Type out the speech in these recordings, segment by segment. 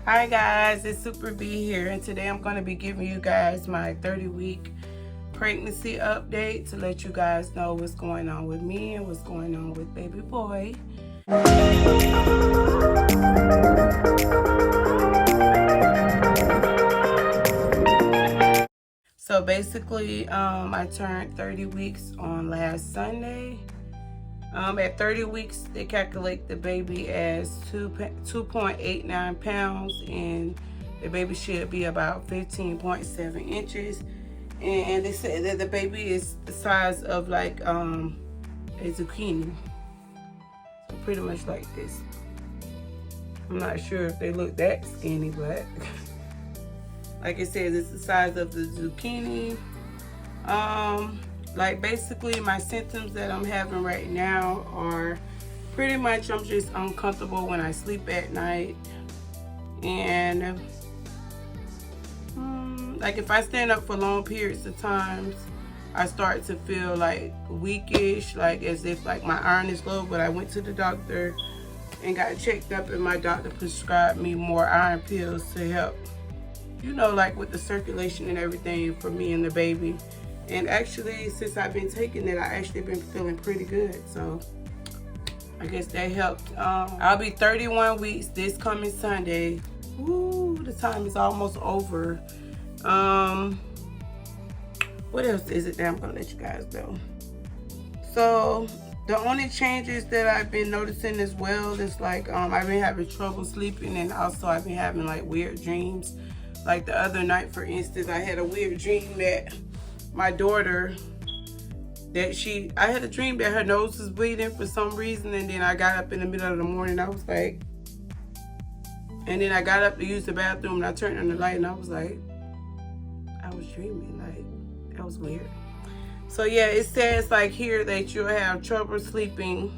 Hi guys, it's Super B here, and today I'm going to be giving you guys my 30-week pregnancy update to let you guys know what's going on with me and what's going on with baby boy. So basically, I turned 30 weeks on last Sunday. At 30 weeks, they calculate the baby as 2.89 pounds, and the baby should be about 15.7 inches. And they said that the baby is the size of like a zucchini. So pretty much like this. I'm not sure if they look that skinny, but like it says, it's the size of the zucchini. Like basically my symptoms that I'm having right now are pretty much I'm just uncomfortable when I sleep at night, and like if I stand up for long periods of times, I start to feel like weakish, like as if like my iron is low. But I went to the doctor and got checked up, and my doctor prescribed me more iron pills to help, you know, like with the circulation and everything for me and the baby. And actually, since I've been taking it, I actually been feeling pretty good. So I guess that helped. I'll be 31 weeks this coming Sunday. Woo, the time is almost over. What else is it that I'm gonna let you guys know? So the only changes that I've been noticing as well is like I've been having trouble sleeping, and also I've been having like weird dreams. Like the other night, for instance, I had a weird dream that my daughter, I had a dream that her nose was bleeding for some reason, and then I got up in the middle of the morning, I was like, and then I got up to use the bathroom, and I turned on the light, and I was like, I was dreaming, like, that was weird. So yeah, it says like here that you'll have trouble sleeping,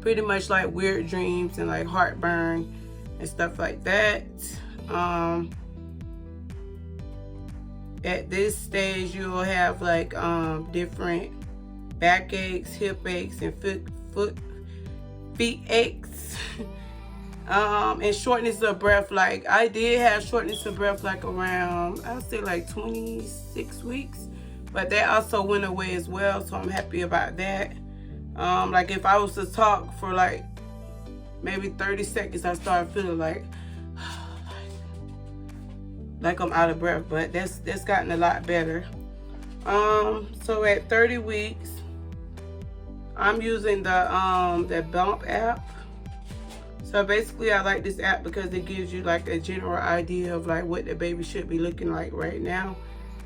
pretty much like weird dreams and like heartburn and stuff like that. At this stage, you'll have like different back aches, hip aches, and feet aches, and shortness of breath. Like I did have shortness of breath like around, I would say like 26 weeks, but that also went away as well. So I'm happy about that. Like if I was to talk for like maybe 30 seconds, I started feeling like I'm out of breath, but that's gotten a lot better. So at 30 weeks, I'm using the Bump app. So basically, I like this app because it gives you like a general idea of like what the baby should be looking like right now.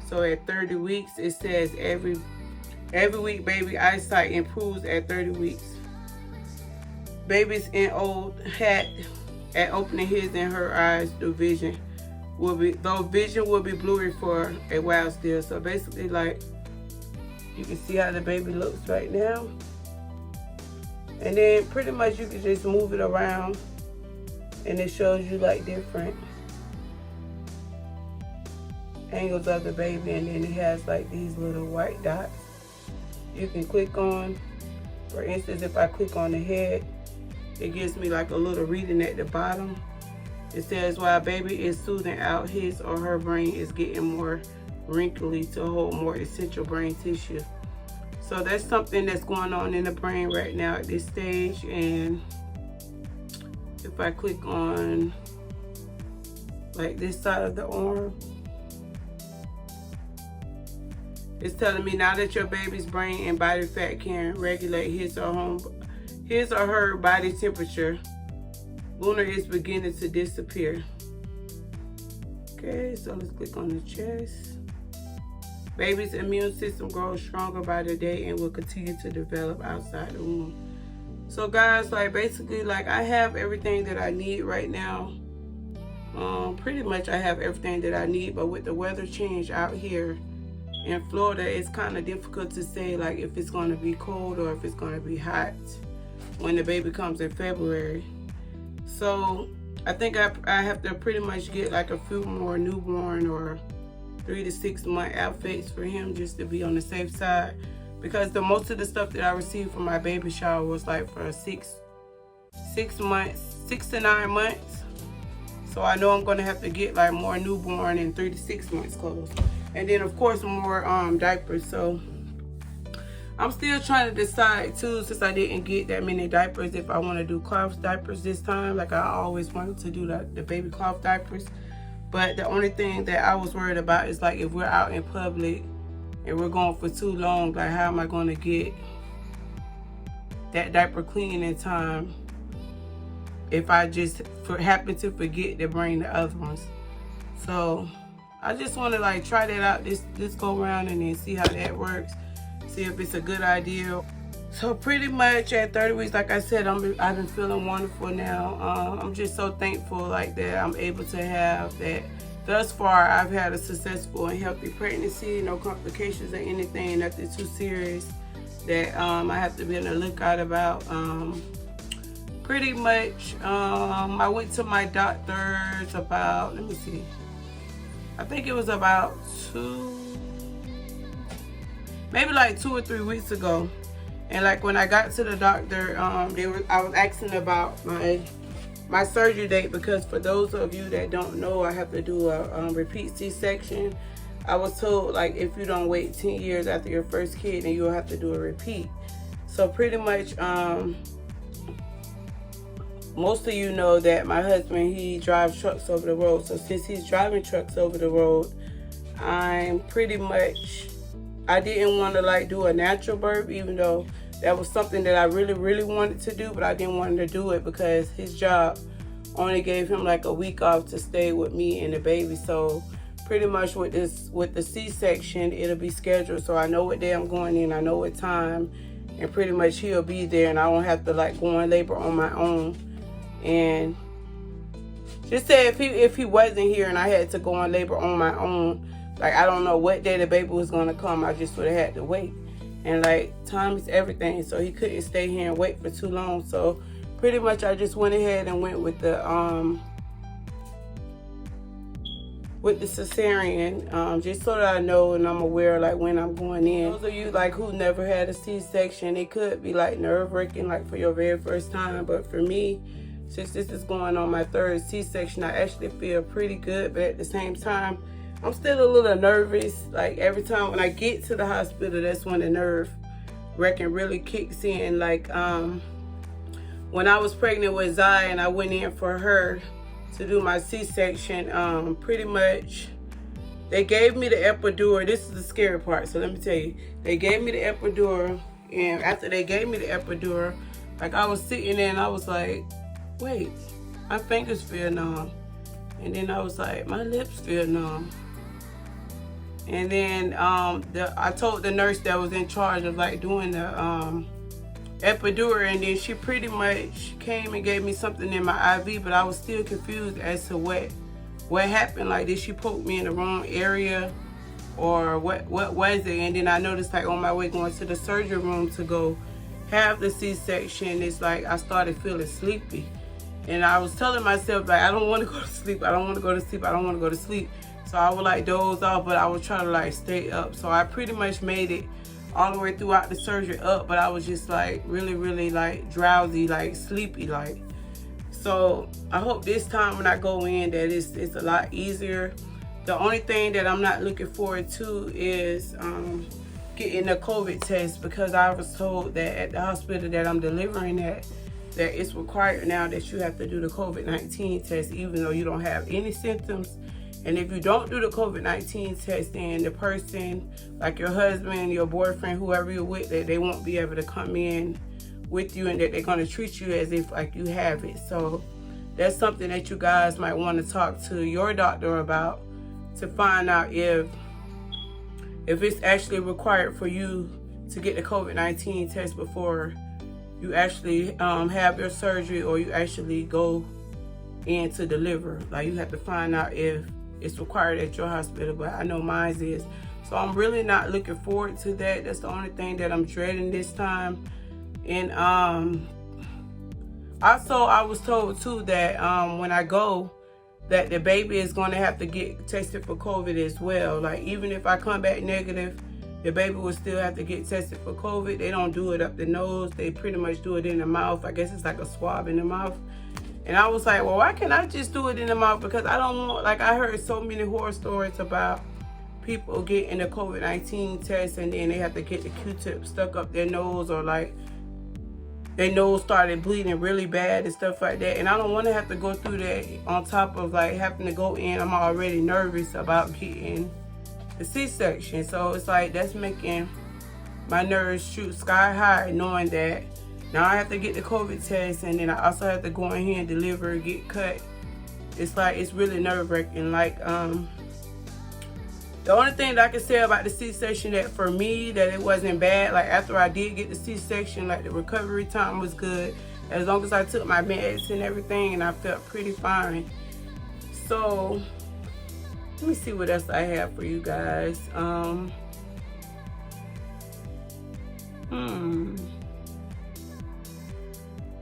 So at 30 weeks, it says every week baby eyesight improves at 30 weeks. Babies in old hat at opening his and her eyes through vision. Vision will be blurry for a while still. So basically, like, you can see how the baby looks right now, and then pretty much you can just move it around, and it shows you like different angles of the baby, and then it has like these little white dots you can click on. For instance, if I click on the head, it gives me like a little reading at the bottom. It says while baby is soothing out, his or her brain is getting more wrinkly to hold more essential brain tissue. So that's something that's going on in the brain right now at this stage. And if I click on like this side of the arm, it's telling me now that your baby's brain and body fat can regulate his or her body temperature, lunar is beginning to disappear. Okay, so let's click on the chest. Baby's immune system grows stronger by the day and will continue to develop outside the womb. So guys, like basically, like I have everything that I need right now. Pretty much I have everything that I need, but with the weather change out here in Florida, it's kind of difficult to say like if it's going to be cold or if it's going to be hot when the baby comes in February. So I think I have to pretty much get like a few more newborn or 3 to 6 month outfits for him, just to be on the safe side, because most of the stuff that I received from my baby shower was like for 6 months, 6 to 9 months. So I know I'm gonna have to get like more newborn and 3 to 6 months clothes. And then of course more diapers. So I'm still trying to decide too, since I didn't get that many diapers, if I want to do cloth diapers this time. Like I always wanted to do the baby cloth diapers. But the only thing that I was worried about is like if we're out in public and we're going for too long, like how am I going to get that diaper clean in time if I just happen to forget to bring the other ones. So I just want to like try that out this go around and then see how that works, see if it's a good idea. So pretty much at 30 weeks, like I said, I've been feeling wonderful now. I'm just so thankful like that I'm able to have that. Thus far, I've had a successful and healthy pregnancy, no complications or anything, nothing too serious that I have to be on the lookout about. Pretty much, I went to my doctor's about, let me see, I think it was about maybe like 2 or 3 weeks ago. And like when I got to the doctor, I was asking about my surgery date, because for those of you that don't know, I have to do a repeat C-section. I was told like if you don't wait 10 years after your first kid, then you'll have to do a repeat. So pretty much, most of you know that my husband, he drives trucks over the road. So since he's driving trucks over the road, I didn't want to like do a natural birth, even though that was something that I really wanted to do, but I didn't want to do it because his job only gave him like a week off to stay with me and the baby. So pretty much with the C-section, it'll be scheduled, so I know what day I'm going in, I know what time, and pretty much he'll be there, and I won't have to like go in labor on my own. And just say if he wasn't here and I had to go in labor on my own, like I don't know what day the baby was gonna come, I just would have had to wait. And like time is everything, so he couldn't stay here and wait for too long. So pretty much I just went ahead and went with the cesarean, just so that I know and I'm aware like when I'm going in. Those of you like who never had a C-section, it could be like nerve-wracking like for your very first time, but for me, since this is going on my 3rd C-section, I actually feel pretty good. But at the same time, I'm still a little nervous. Like every time when I get to the hospital, that's when the nerve-wracking really kicks in. Like when I was pregnant with Zai and I went in for her to do my C-section, pretty much they gave me the epidural. This is the scary part, so let me tell you. They gave me the epidural, and after they gave me the epidural, like I was sitting there and I was like, wait, my fingers feel numb. And then I was like, my lips feel numb. And then I told the nurse that was in charge of like doing the epidural, and then she pretty much came and gave me something in my IV, but I was still confused as to what happened. Like, did she poke me in the wrong area, or what was it? And then I noticed like on my way going to the surgery room to go have the C-section, it's like I started feeling sleepy. And I was telling myself like, I don't want to go to sleep, I don't want to go to sleep, I don't want to go to sleep. So I would like doze off, but I would try to like stay up. So I pretty much made it all the way throughout the surgery up, but I was just like really like drowsy, like sleepy like. So I hope this time when I go in that it's a lot easier. The only thing that I'm not looking forward to is getting a COVID test, because I was told that at the hospital that I'm delivering at, that it's required now that you have to do the COVID-19 test even though you don't have any symptoms. And if you don't do the COVID-19 test, then the person, like your husband, your boyfriend, whoever you're with, that they won't be able to come in with you, and that they're going to treat you as if like you have it. So that's something that you guys might want to talk to your doctor about, to find out if it's actually required for you to get the COVID-19 test before you actually have your surgery, or you actually go in to deliver. Like, you have to find out if it's required at your hospital, but I know mine is. So I'm really not looking forward to that. That's the only thing that I'm dreading this time. And also I was told too that when I go, that the baby is going to have to get tested for COVID as well. Like, even if I come back negative, the baby will still have to get tested for COVID. They don't do it up the nose. They pretty much do it in the mouth. I guess it's like a swab in the mouth. And I was like, well, why can't I just do it in the mouth? Because I don't want, like, I heard so many horror stories about people getting the COVID-19 test and then they have to get the Q-tip stuck up their nose, or like their nose started bleeding really bad and stuff like that. And I don't want to have to go through that on top of like having to go in. I'm already nervous about getting the C-section. So it's like that's making my nerves shoot sky high, knowing that now I have to get the COVID test, and then I also have to go in here and deliver, get cut. It's like, it's really nerve-wracking. Like, the only thing that I can say about the C-section, that for me, that it wasn't bad. Like, after I did get the C-section, like, the recovery time was good. As long as I took my meds and everything, and I felt pretty fine. So, let me see what else I have for you guys.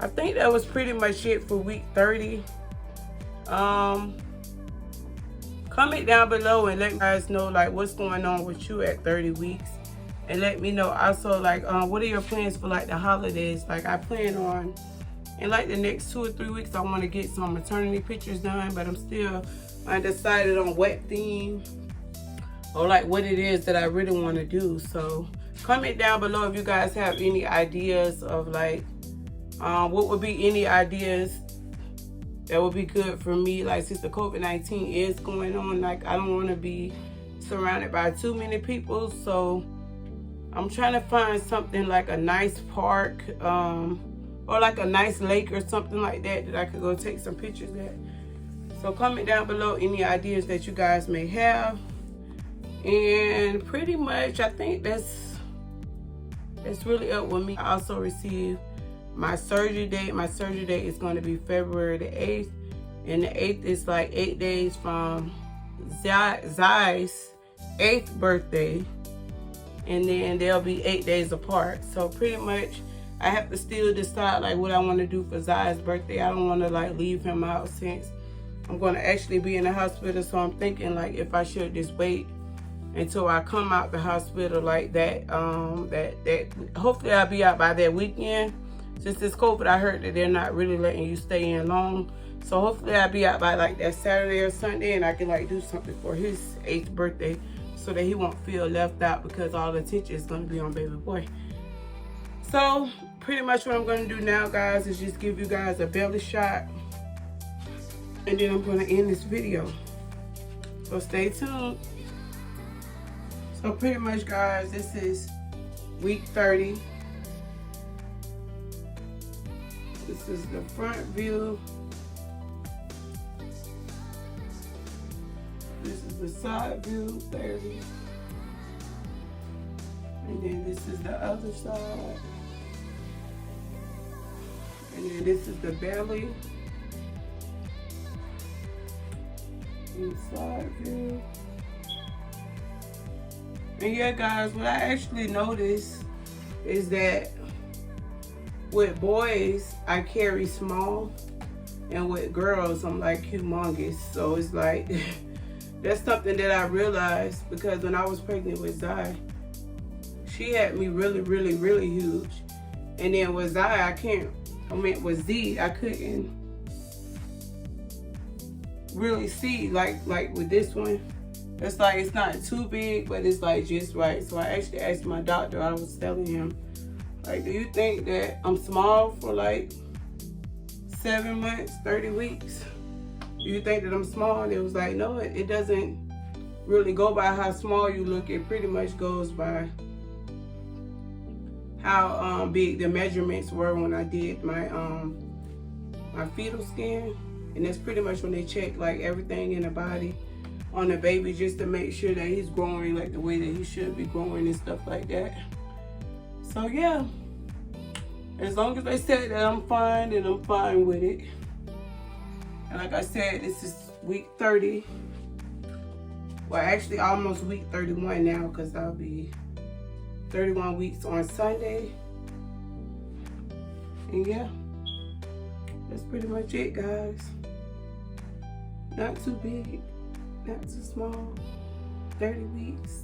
I think that was pretty much it for week 30. Comment down below and let me guys know like what's going on with you at 30 weeks. And let me know also like what are your plans for like the holidays. Like I plan on in like the next 2 or 3 weeks I want to get some maternity pictures done, but I'm still undecided on what theme or like what it is that I really want to do. So comment down below if you guys have any ideas of like what would be any ideas that would be good for me, like since the COVID-19 is going on. Like I don't want to be surrounded by too many people, so I'm trying to find something like a nice park or like a nice lake or something like that that I could go take some pictures at. So comment down below any ideas that you guys may have. And pretty much I think that's really up with me. I also received my surgery date. My surgery date is going to be February the 8th. And the 8th is like 8 days from Zai's 8th birthday. And then they'll be 8 days apart. So pretty much I have to still decide like what I want to do for Zai's birthday. I don't want to like leave him out since I'm going to actually be in the hospital. So I'm thinking like if I should just wait until I come out the hospital like that. Hopefully I'll be out by that weekend. Since it's COVID, I heard that they're not really letting you stay in long. So hopefully I'll be out by like that Saturday or Sunday, and I can like do something for his 8th birthday so that he won't feel left out, because all the attention is going to be on baby boy. So pretty much what I'm going to do now, guys, is just give you guys a belly shot, and then I'm going to end this video. So stay tuned. So pretty much, guys, this is week 30. This is the front view. This is the side view, 30. And then this is the other side. And then this is the belly. And side view. And yeah, guys, what I actually noticed is that with boys, I carry small, and with girls, I'm like humongous. So it's like, that's something that I realized, because when I was pregnant with Zai, she had me really, really, really huge. And then with Zai, with Z, I couldn't really see, like with this one. It's like, it's not too big, but it's like just right. So I actually asked my doctor, I was telling him, like, do you think that I'm small for like 7 months, 30 weeks? Do you think that I'm small? And it was like, no, it doesn't really go by how small you look. It pretty much goes by how big the measurements were when I did my my fetal scan. And that's pretty much when they check like everything in the body on the baby, just to make sure that he's growing like the way that he should be growing and stuff like that. So yeah, as long as they said that I'm fine, then I'm fine with it. And like I said, this is week 30. Well, actually almost week 31 now, because I'll be 31 weeks on Sunday. And yeah, that's pretty much it, guys. Not too big, not too small. 30 weeks.